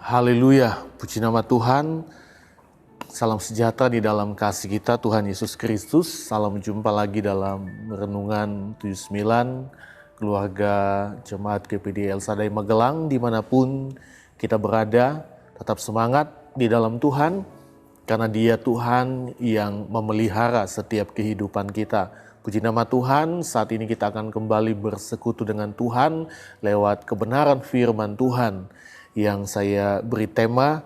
Haleluya, puji nama Tuhan. Salam sejahtera di dalam kasih kita Tuhan Yesus Kristus. Salam jumpa lagi dalam Renungan 79 keluarga Jemaat GPD El Shaddai Magelang. Dimanapun kita berada, tetap semangat di dalam Tuhan, karena Dia Tuhan yang memelihara setiap kehidupan kita. Puji nama Tuhan, saat ini kita akan kembali bersekutu dengan Tuhan lewat kebenaran firman Tuhan yang saya beri tema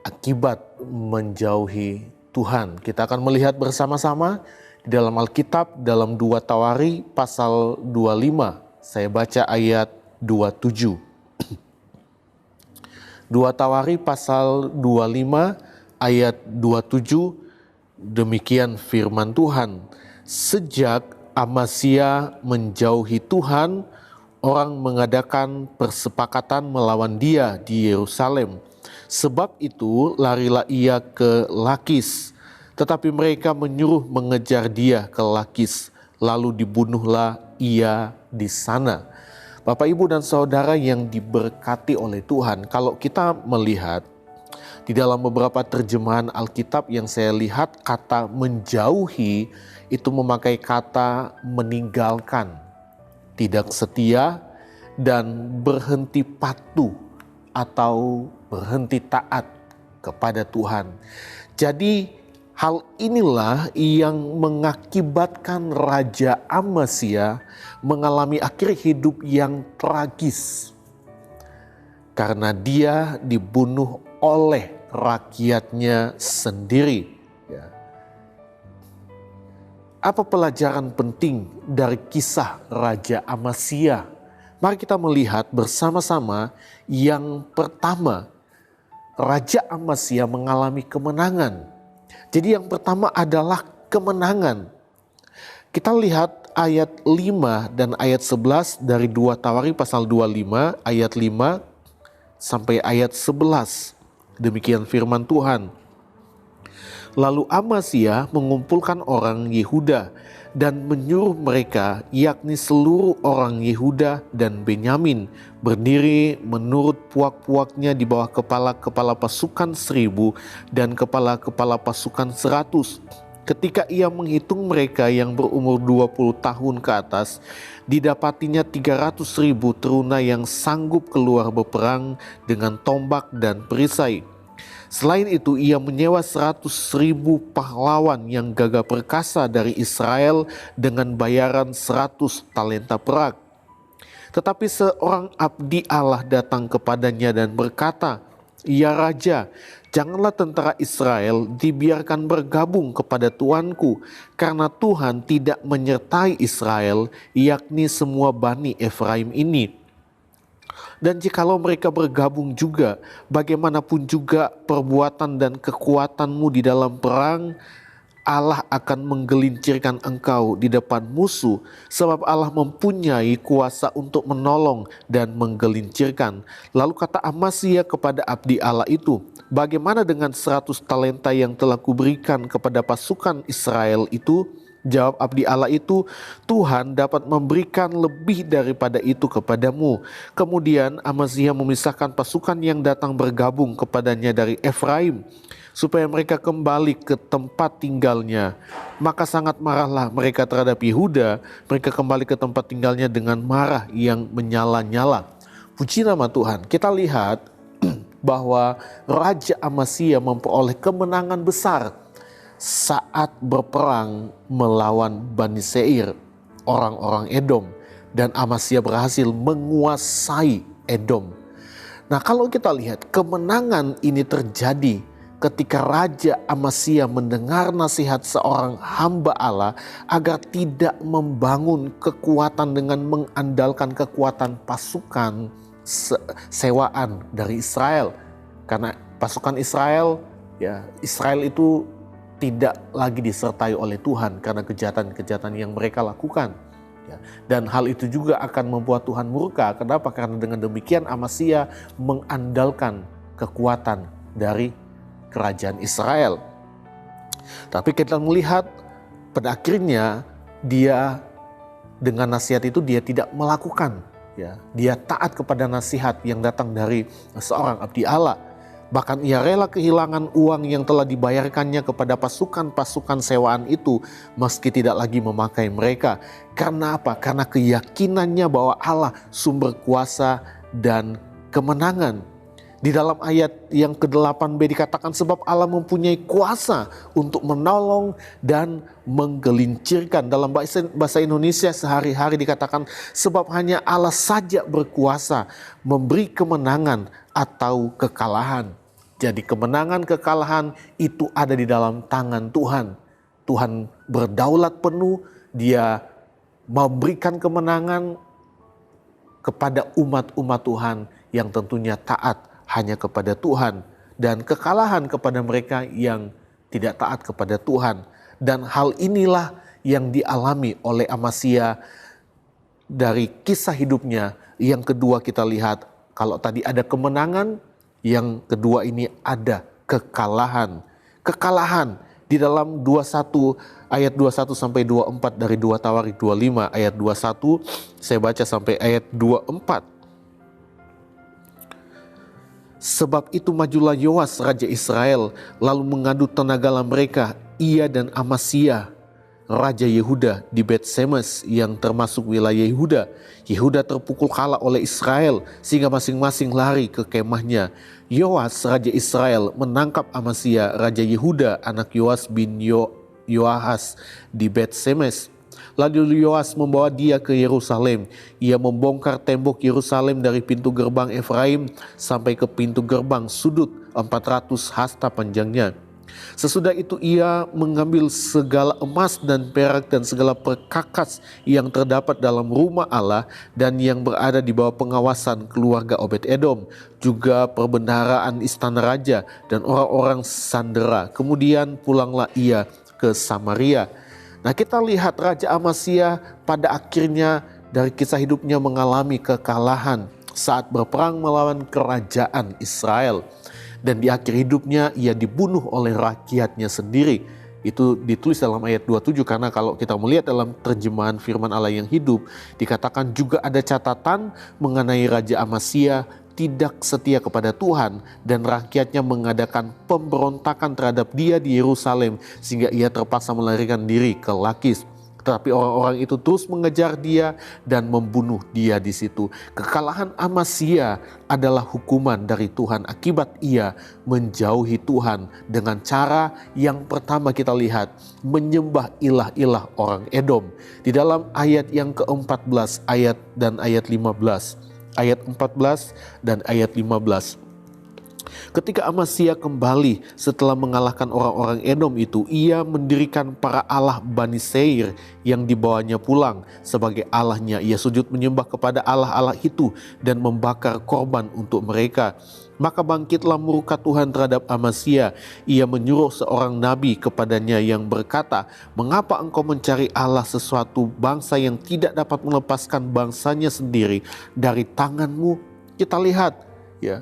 akibat menjauhi Tuhan. Kita akan melihat bersama-sama di dalam Alkitab dalam 2 Tawari pasal 25. Saya baca ayat 27. 2 Tawari pasal 25 ayat 27, demikian firman Tuhan. Sejak Amasya menjauhi Tuhan, orang mengadakan persepakatan melawan dia di Yerusalem. Sebab itu larilah ia ke Lakis, tetapi mereka menyuruh mengejar dia ke Lakis, lalu dibunuhlah ia di sana. Bapak, Ibu, dan Saudara yang diberkati oleh Tuhan, kalau kita melihat di dalam beberapa terjemahan Alkitab yang saya lihat, kata menjauhi itu memakai kata meninggalkan, tidak setia, dan berhenti patuh atau berhenti taat kepada Tuhan. Jadi hal inilah yang mengakibatkan Raja Amasya mengalami akhir hidup yang tragis, karena dia dibunuh oleh rakyatnya sendiri. Apa pelajaran penting dari kisah Raja Amasya? Mari kita melihat bersama-sama. Yang pertama, Raja Amasya mengalami kemenangan. Jadi yang pertama adalah kemenangan. Kita lihat ayat 5 dan ayat 11 dari 2 Tawari pasal 25 ayat 5 sampai ayat 11. Demikian firman Tuhan. Lalu Amasya mengumpulkan orang Yehuda dan menyuruh mereka, yakni seluruh orang Yehuda dan Benyamin, berdiri menurut puak-puaknya di bawah kepala-kepala pasukan 1.000 dan kepala-kepala pasukan 100. Ketika ia menghitung mereka yang berumur 20 tahun ke atas, didapatinya 300.000 teruna yang sanggup keluar berperang dengan tombak dan perisai. Selain itu, ia menyewa 100.000 pahlawan yang gagah perkasa dari Israel dengan bayaran 100 talenta perak. Tetapi seorang abdi Allah datang kepadanya dan berkata, "Ya Raja, janganlah tentara Israel dibiarkan bergabung kepada tuanku, karena Tuhan tidak menyertai Israel, yakni semua Bani Efraim ini. Dan jikalau mereka bergabung juga, bagaimanapun juga perbuatan dan kekuatanmu di dalam perang, Allah akan menggelincirkan engkau di depan musuh, sebab Allah mempunyai kuasa untuk menolong dan menggelincirkan." Lalu kata Amasya kepada abdi Allah itu, "Bagaimana dengan 100 talenta yang telah kuberikan kepada pasukan Israel itu?" Jawab abdi Allah itu, "Tuhan dapat memberikan lebih daripada itu kepadamu." Kemudian Amasya memisahkan pasukan yang datang bergabung kepadanya dari Efraim, supaya mereka kembali ke tempat tinggalnya. Maka sangat marahlah mereka terhadap Yehuda. Mereka kembali ke tempat tinggalnya dengan marah yang menyala-nyala. Puji nama Tuhan. Kita lihat bahwa Raja Amasya memperoleh kemenangan besar saat berperang melawan Bani Seir, orang-orang Edom. Dan Amasya berhasil menguasai Edom. Nah, kalau kita lihat, kemenangan ini terjadi ketika Raja Amasya mendengar nasihat seorang hamba Allah agar tidak membangun kekuatan dengan mengandalkan kekuatan pasukan sewaan dari Israel. Karena pasukan Israel itu tidak lagi disertai oleh Tuhan karena kejahatan-kejahatan yang mereka lakukan. Dan hal itu juga akan membuat Tuhan murka. Kenapa? Karena dengan demikian Amasya mengandalkan kekuatan dari kerajaan Israel. Tapi kita melihat pada akhirnya dia dengan nasihat itu dia tidak melakukan. Dia taat kepada nasihat yang datang dari seorang abdi Allah. Bahkan ia rela kehilangan uang yang telah dibayarkannya kepada pasukan-pasukan sewaan itu meski tidak lagi memakai mereka. Karena apa? Karena keyakinannya bahwa Allah sumber kuasa dan kemenangan. Di dalam ayat yang ke-8b dikatakan sebab Allah mempunyai kuasa untuk menolong dan menggelincirkan. Dalam bahasa Indonesia sehari-hari dikatakan sebab hanya Allah saja berkuasa memberi kemenangan atau kekalahan. Jadi kemenangan kekalahan itu ada di dalam tangan Tuhan. Tuhan berdaulat penuh, Dia memberikan kemenangan kepada umat-umat Tuhan yang tentunya taat hanya kepada Tuhan, dan kekalahan kepada mereka yang tidak taat kepada Tuhan. Dan hal inilah yang dialami oleh Amasya dari kisah hidupnya. Yang kedua kita lihat, kalau tadi ada kemenangan, yang kedua ini ada kekalahan. Kekalahan di dalam 21 ayat 21 sampai 24 dari 2 Tawarik 25 ayat 21, saya baca sampai ayat 24. Sebab itu majulah Yoas raja Israel lalu mengadu tenagalah mereka, ia dan Amasya raja Yehuda di Bet-Semes yang termasuk wilayah Yehuda. Yehuda terpukul kalah oleh Israel sehingga masing-masing lari ke kemahnya. Yoas raja Israel menangkap Amasya raja Yehuda anak Yoas bin Yoahas di Bet-Semes. Lalu Yoas membawa dia ke Yerusalem. Ia membongkar tembok Yerusalem dari pintu gerbang Efraim sampai ke pintu gerbang sudut 400 hasta panjangnya. Sesudah itu ia mengambil segala emas dan perak dan segala perkakas yang terdapat dalam rumah Allah dan yang berada di bawah pengawasan keluarga Obed-Edom, juga perbendaharaan istana raja dan orang-orang sandera. Kemudian pulanglah ia ke Samaria. Nah, kita lihat Raja Amasya pada akhirnya dari kisah hidupnya mengalami kekalahan saat berperang melawan kerajaan Israel. Dan di akhir hidupnya ia dibunuh oleh rakyatnya sendiri. Itu ditulis dalam ayat 27, karena kalau kita melihat dalam terjemahan firman Allah yang hidup, dikatakan juga ada catatan mengenai Raja Amasya tidak setia kepada Tuhan dan rakyatnya mengadakan pemberontakan terhadap dia di Yerusalem sehingga ia terpaksa melarikan diri ke Lakis. Tetapi orang-orang itu terus mengejar dia dan membunuh dia di situ. Kekalahan Amasya adalah hukuman dari Tuhan akibat ia menjauhi Tuhan dengan cara yang pertama kita lihat, menyembah ilah-ilah orang Edom. Di dalam ayat yang ke-14 ayat 15. Ayat 14 dan ayat 15. Ketika Amasya kembali setelah mengalahkan orang-orang Edom itu, ia mendirikan para allah Bani Seir yang dibawanya pulang sebagai allahnya. Ia sujud menyembah kepada allah-allah itu dan membakar korban untuk mereka. Maka bangkitlah murka Tuhan terhadap Amasya. Ia menyuruh seorang nabi kepadanya yang berkata, "Mengapa engkau mencari Allah sesuatu bangsa yang tidak dapat melepaskan bangsanya sendiri dari tanganmu?" Kita lihat ya,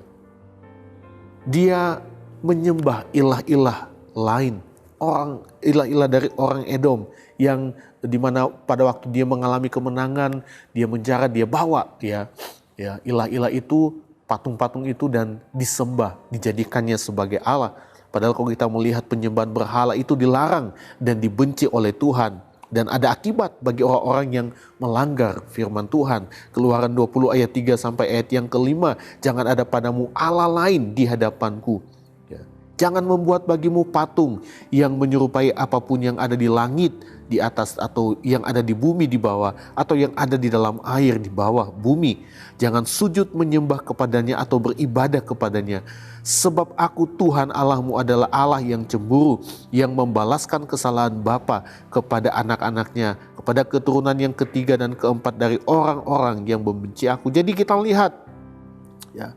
dia menyembah ilah-ilah lain, orang ilah-ilah dari orang Edom yang dimana pada waktu dia mengalami kemenangan, dia menjara, dia bawa ya ilah-ilah itu, patung-patung itu dan disembah, dijadikannya sebagai Allah. Padahal kalau kita melihat penyembahan berhala itu dilarang dan dibenci oleh Tuhan. Dan ada akibat bagi orang-orang yang melanggar firman Tuhan. Keluaran 20 ayat 3 sampai ayat yang ke-5. Jangan ada padamu Allah lain di hadapanku. Ya. Jangan membuat bagimu patung yang menyerupai apapun yang ada di langit di atas atau yang ada di bumi di bawah atau yang ada di dalam air di bawah bumi. Jangan sujud menyembah kepadanya atau beribadah kepadanya. Sebab aku Tuhan Allahmu adalah Allah yang cemburu, yang membalaskan kesalahan bapa kepada anak-anaknya, kepada keturunan yang ketiga dan keempat dari orang-orang yang membenci aku. Jadi kita lihat ya,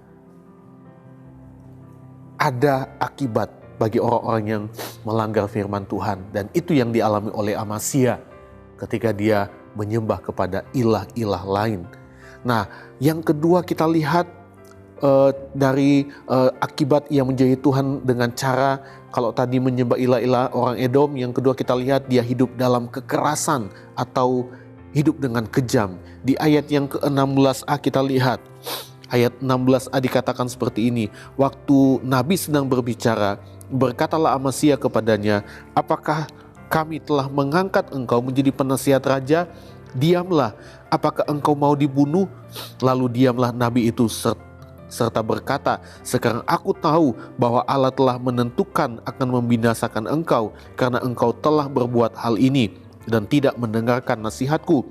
ada akibat bagi orang-orang yang melanggar firman Tuhan. Dan itu yang dialami oleh Amasya ketika dia menyembah kepada ilah-ilah lain. Nah, yang kedua kita lihat dari akibat ia menjauhi Tuhan dengan cara, kalau tadi menyembah ilah-ilah orang Edom, yang kedua kita lihat dia hidup dalam kekerasan atau hidup dengan kejam. Di ayat yang ke-16a kita lihat, Ayat 16a dikatakan seperti ini, waktu Nabi sedang berbicara, berkatalah Amasya kepadanya, apakah kami telah mengangkat engkau menjadi penasihat raja? Diamlah, apakah engkau mau dibunuh? Lalu diamlah Nabi itu serta berkata, sekarang aku tahu bahwa Allah telah menentukan akan membinasakan engkau karena engkau telah berbuat hal ini dan tidak mendengarkan nasihatku.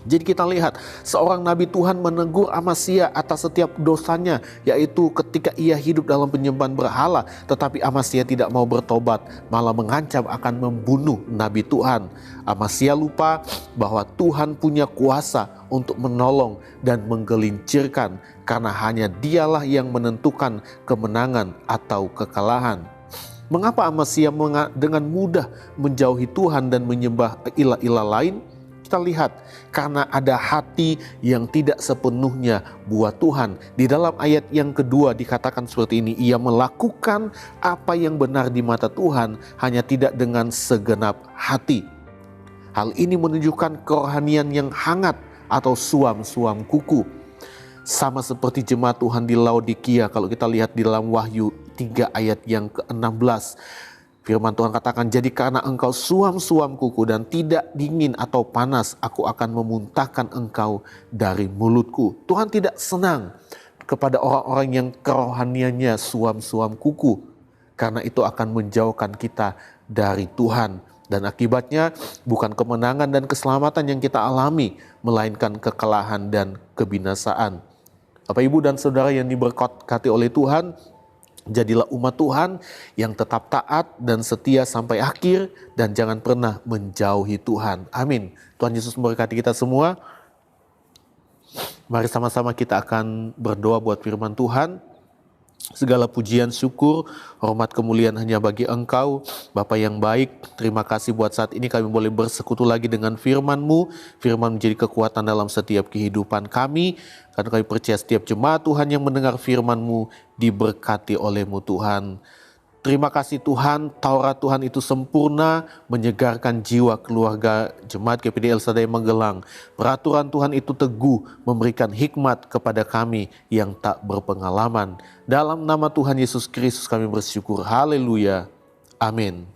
Jadi kita lihat seorang nabi Tuhan menegur Amasya atas setiap dosanya, yaitu ketika ia hidup dalam penyembahan berhala. Tetapi Amasya tidak mau bertobat, malah mengancam akan membunuh nabi Tuhan. Amasya lupa bahwa Tuhan punya kuasa untuk menolong dan menggelincirkan, karena hanya dialah yang menentukan kemenangan atau kekalahan. Mengapa Amasya dengan mudah menjauhi Tuhan dan menyembah ilah-ilah lain? Kita lihat, karena ada hati yang tidak sepenuhnya buat Tuhan. Di dalam ayat yang kedua dikatakan seperti ini, ia melakukan apa yang benar di mata Tuhan, hanya tidak dengan segenap hati. Hal ini menunjukkan kerohanian yang hangat atau suam-suam kuku. Sama seperti jemaat Tuhan di Laodikia, kalau kita lihat di dalam Wahyu 3 ayat yang ke-16. Firman Tuhan katakan, jadi karena engkau suam-suam kuku dan tidak dingin atau panas, aku akan memuntahkan engkau dari mulutku. Tuhan tidak senang kepada orang-orang yang kerohaniannya suam-suam kuku, karena itu akan menjauhkan kita dari Tuhan. Dan akibatnya bukan kemenangan dan keselamatan yang kita alami, melainkan kekalahan dan kebinasaan. Bapak, Ibu, dan Saudara yang diberkati oleh Tuhan, jadilah umat Tuhan yang tetap taat dan setia sampai akhir, dan jangan pernah menjauhi Tuhan. Amin. Tuhan Yesus memberkati kita semua. Mari sama-sama kita akan berdoa buat firman Tuhan. Segala pujian, syukur, hormat, kemuliaan hanya bagi Engkau, Bapa yang baik. Terima kasih buat saat ini kami boleh bersekutu lagi dengan firman-Mu. Firman menjadi kekuatan dalam setiap kehidupan kami. Karena kami percaya setiap jemaat Tuhan yang mendengar firman-Mu diberkati oleh-Mu Tuhan. Terima kasih Tuhan, Taurat Tuhan itu sempurna, menyegarkan jiwa keluarga Jemaat GPD El Shaddai Magelang. Peraturan Tuhan itu teguh, memberikan hikmat kepada kami yang tak berpengalaman. Dalam nama Tuhan Yesus Kristus kami bersyukur. Haleluya. Amin.